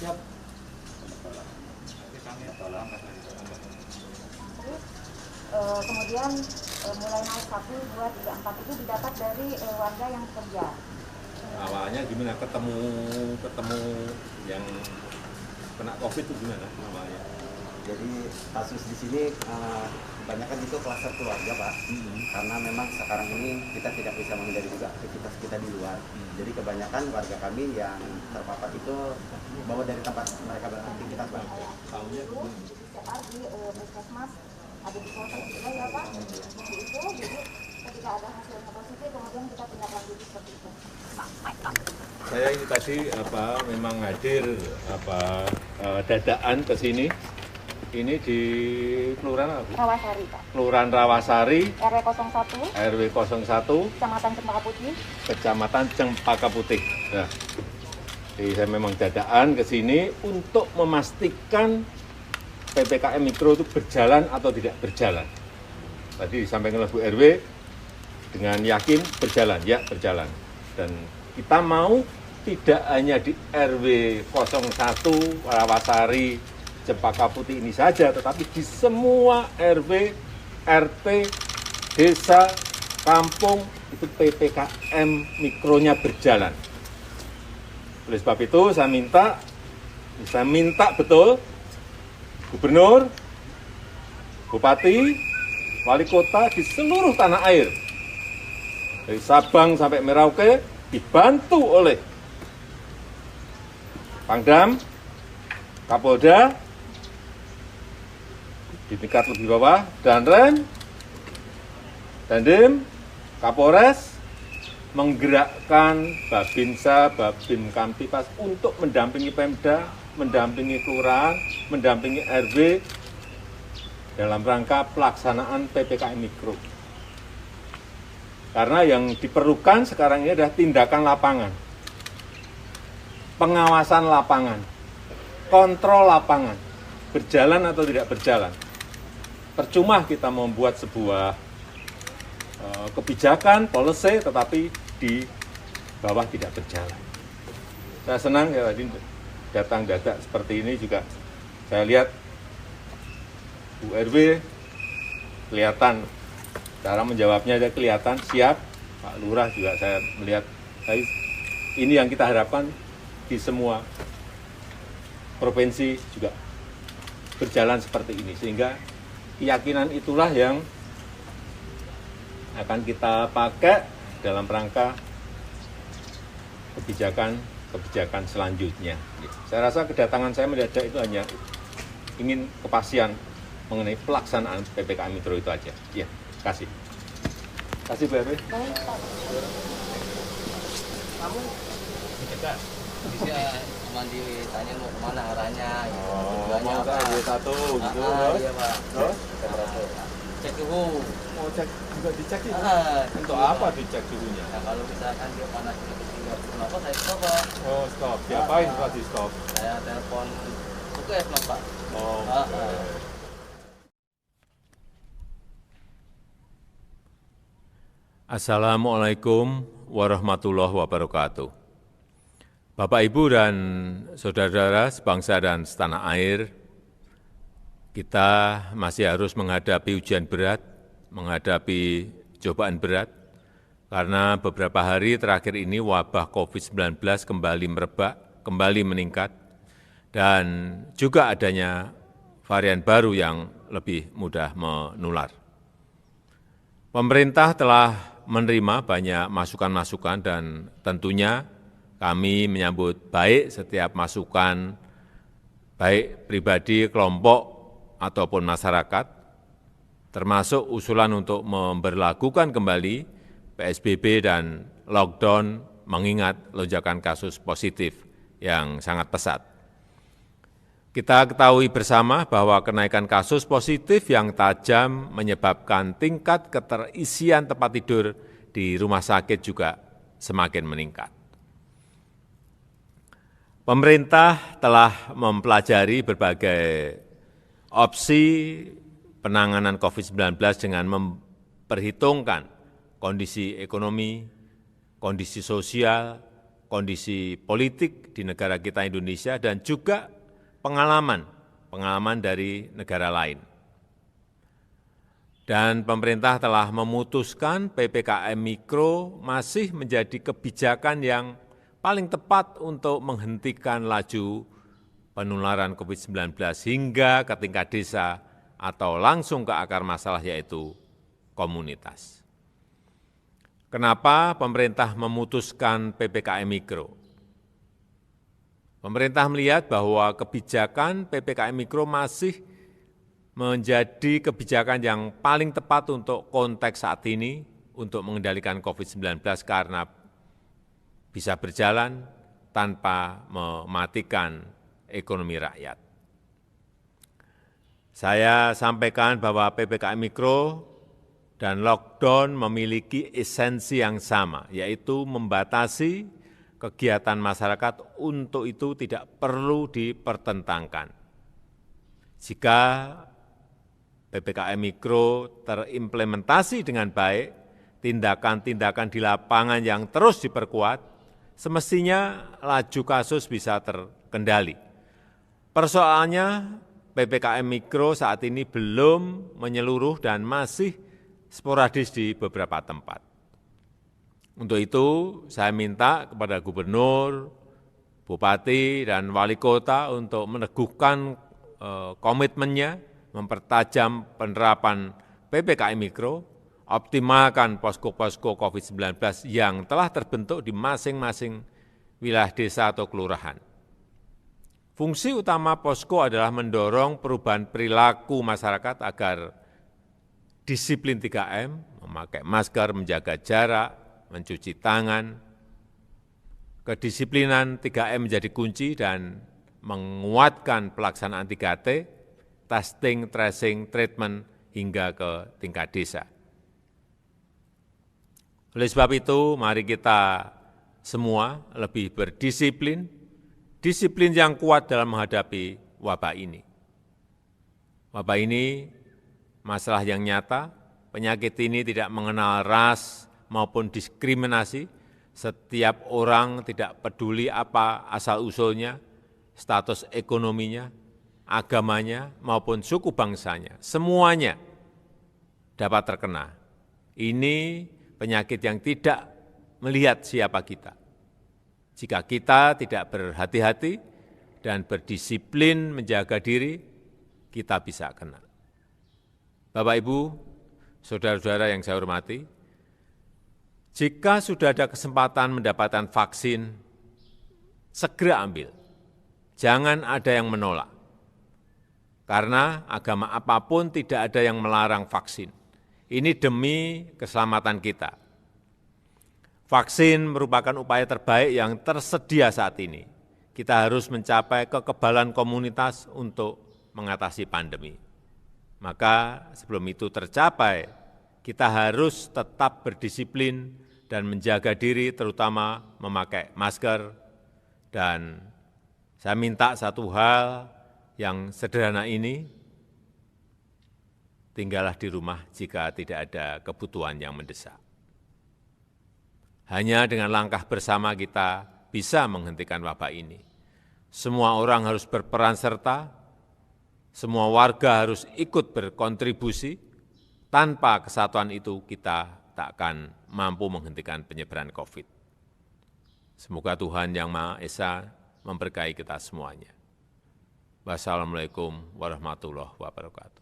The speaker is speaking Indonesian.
Siap. Kemudian mulai naik 1, 2, 3, 4 itu didapat dari warga yang bekerja. Awalnya gimana ketemu yang kena COVID itu gimana awalnya? Jadi kasus di sini kebanyakan itu kluster keluarga, Pak. Karena memang sekarang ini kita tidak bisa menghindari juga aktivitas kita di luar. Jadi kebanyakan warga kami yang terpapar itu bawa dari tempat mereka beraktivitas, Pak. Tahunnya Itu PCR di puskesmas, ada di kota juga ya Pak. Seperti itu, jadi ketika ada hasilnya positif, kemudian kita tindak lanjuti seperti itu. saya ini tadi memang hadir dadaan ke sini. Ini di Kelurahan apa, Bu? Rawasari Pak. Kelurahan Rawasari, RW 01, RW 01, Kecamatan Cempaka Putih. Kecamatan Cempaka Putih. Nah, jadi saya memang dadaan ke sini untuk memastikan PPKM Mikro itu berjalan atau tidak berjalan. Tadi disampaikan oleh Bu RW, dengan yakin berjalan, ya berjalan. Dan kita mau tidak hanya di RW 01 Rawasari, Cempaka Putih ini saja, tetapi di semua RW, RT, desa, kampung, itu PPKM Mikronya berjalan. Oleh sebab itu saya minta betul Gubernur, Bupati, Wali Kota di seluruh tanah air, dari Sabang sampai Merauke, dibantu oleh Pangdam, Kapolda, di tingkat lebih bawah, Danrem, Dandim, Kapolres, menggerakkan Babinsa, Babin Kamtipas untuk mendampingi Pemda, mendampingi kelurahan, mendampingi RW dalam rangka pelaksanaan PPKM Mikro. Karena yang diperlukan sekarang ini adalah tindakan lapangan, pengawasan lapangan, kontrol lapangan, berjalan atau tidak berjalan. Percuma kita membuat sebuah kebijakan, policy, tetapi di bawah tidak berjalan. Saya senang ya tadi datang dadak seperti ini juga. Saya lihat Bu RW kelihatan, cara menjawabnya ada kelihatan siap. Pak Lurah juga saya melihat. Ini yang kita harapkan di semua provinsi juga berjalan seperti ini, sehingga keyakinan itulah yang akan kita pakai dalam rangka kebijakan selanjutnya. Saya rasa kedatangan saya mendadak itu hanya ingin kepastian mengenai pelaksanaan PPKM Mikro itu aja. Ya, kasih. Kasih Bu RW. Baik Pak. Kamu dekat. Bisa cuma ditanya mau kemana arahnya gitu. Mau ke RW 1 gitu. Iya Pak. Terus? Cek suhu. Mau cek juga dicek ya? Untuk iya, apa Pak. dicek suhunya? Nah, kalau misalkan dia panas tinggal kenapa saya stop Pak. Oh, stop. Diapain setelah di stop? Saya telepon UKF Pak. Oh, Assalamualaikum warahmatullahi wabarakatuh. Bapak, Ibu, dan saudara-saudara sebangsa dan setanah air, kita masih harus menghadapi ujian berat, menghadapi cobaan berat, karena beberapa hari terakhir ini wabah COVID-19 kembali merebak, kembali meningkat, dan juga adanya varian baru yang lebih mudah menular. Pemerintah telah menerima banyak masukan-masukan dan tentunya kami menyambut baik setiap masukan, baik pribadi, kelompok, ataupun masyarakat, termasuk usulan untuk memberlakukan kembali PSBB dan lockdown mengingat lonjakan kasus positif yang sangat pesat. Kita ketahui bersama bahwa kenaikan kasus positif yang tajam menyebabkan tingkat keterisian tempat tidur di rumah sakit juga semakin meningkat. Pemerintah telah mempelajari berbagai opsi penanganan COVID-19 dengan memperhitungkan kondisi ekonomi, kondisi sosial, kondisi politik di negara kita Indonesia dan juga pengalaman dari negara lain. Dan pemerintah telah memutuskan PPKM Mikro masih menjadi kebijakan yang paling tepat untuk menghentikan laju penularan COVID-19 hingga ke tingkat desa atau langsung ke akar masalah yaitu komunitas. Kenapa pemerintah memutuskan PPKM Mikro? Pemerintah melihat bahwa kebijakan PPKM Mikro masih menjadi kebijakan yang paling tepat untuk konteks saat ini untuk mengendalikan COVID-19 karena bisa berjalan tanpa mematikan ekonomi rakyat. Saya sampaikan bahwa PPKM Mikro dan lockdown memiliki esensi yang sama, yaitu membatasi kegiatan masyarakat. Untuk itu tidak perlu dipertentangkan. Jika PPKM Mikro terimplementasi dengan baik, tindakan-tindakan di lapangan yang terus diperkuat, semestinya laju kasus bisa terkendali. Persoalannya, PPKM Mikro saat ini belum menyeluruh dan masih sporadis di beberapa tempat. Untuk itu, saya minta kepada gubernur, bupati, dan wali kota untuk meneguhkan komitmennya, mempertajam penerapan PPKM Mikro, optimalkan posko-posko COVID-19 yang telah terbentuk di masing-masing wilayah desa atau kelurahan. Fungsi utama posko adalah mendorong perubahan perilaku masyarakat agar disiplin 3M, memakai masker, menjaga jarak, mencuci tangan, kedisiplinan 3M menjadi kunci dan menguatkan pelaksanaan 3T, testing, tracing, treatment, hingga ke tingkat desa. Oleh sebab itu, mari kita semua lebih berdisiplin, disiplin yang kuat dalam menghadapi wabah ini. Wabah ini masalah yang nyata, penyakit ini tidak mengenal ras maupun diskriminasi, setiap orang tidak peduli apa asal-usulnya, status ekonominya, agamanya, maupun suku bangsanya, semuanya dapat terkena. Ini penyakit yang tidak melihat siapa kita. Jika kita tidak berhati-hati dan berdisiplin menjaga diri, kita bisa kena. Bapak, Ibu, saudara-saudara yang saya hormati, jika sudah ada kesempatan mendapatkan vaksin, segera ambil. Jangan ada yang menolak. Karena agama apapun tidak ada yang melarang vaksin. Ini demi keselamatan kita. Vaksin merupakan upaya terbaik yang tersedia saat ini. Kita harus mencapai kekebalan komunitas untuk mengatasi pandemi. Maka sebelum itu tercapai, kita harus tetap berdisiplin dan menjaga diri, terutama memakai masker. Dan saya minta satu hal yang sederhana ini, tinggallah di rumah jika tidak ada kebutuhan yang mendesak. Hanya dengan langkah bersama kita bisa menghentikan wabah ini. Semua orang harus berperan serta, semua warga harus ikut berkontribusi. Tanpa kesatuan itu kita tak akan mampu menghentikan penyebaran COVID. Semoga Tuhan Yang Maha Esa memberkahi kita semuanya. Wassalamualaikum warahmatullahi wabarakatuh.